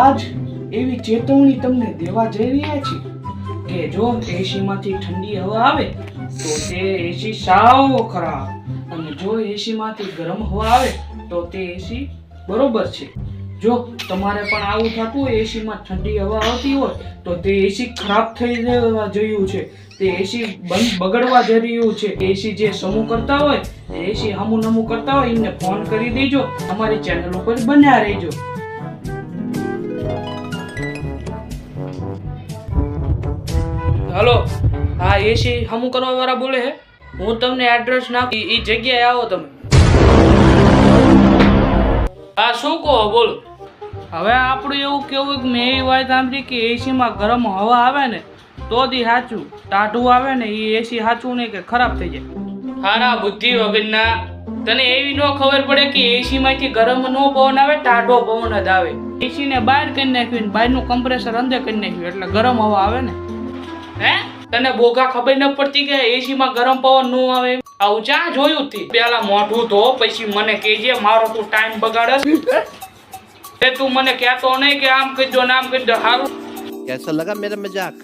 આજ એવી ચેતવણી તમને દેવા જઈ રહ્યા છીએ કે જો એસી માંથી ઠંડી હવા આવે તો તે એસી સાવ ખરાબ, અને જો એસી માંથી ગરમ હવા આવે તો તે એસી બરોબર છે. જો તમારે પણ આવું થતું હોય, એસી માં ઠંડી હવા આવતી હોય તો તે એસી ખરાબ થઈ જયું છે, તે એસી બગડવા જઈ રહ્યું છે. એસી જે સમૂહ કરતા હોય, એસી હમું નમું કરતા હોય, એમને ફોન કરી દેજો, અમારી ચેનલ ઉપર બન્યા રહેજો. હલો, હા એસી હમું કરવા વાળા બોલે હે. હું તમને એડ્રેસ નાખી, એ જગ્યાએ આવો તમે. હા શું કહો, બોલો. હવે આપણું એવું કેવું કે મેં એવી વાત સાંભળી કે એસીમાં ગરમ હવા આવે ને તો દી સાચું, ટાઢું આવે ને એ એસી સાચું નહીં કે ખરાબ થઈ જાય. હારા બુદ્ધિ વગરના, તને એવી ન ખબર પડે કે એસી માંથી ગરમ નો પવન આવે, ટાઢો પવન જ આવે. એસી ને બહાર કરી નાખ્યું, બહારનું કમ્પ્રેસર અંદર કરી નાખ્યું એટલે ગરમ હવા આવે ને. હે તને બોગા ખબર ન પડતી કે એસી માં ગરમ પવન નો આવે? આવું ચા જોયું તી? પેલા મોઢું ધો પછી મને કહેજે, મારો તું ટાઈમ બગાડસ. તે તું મને કહેતો નહીં કે આમ કરી દો ને આમ કરી દો. હારું कैसा लगा मेरा मजाक?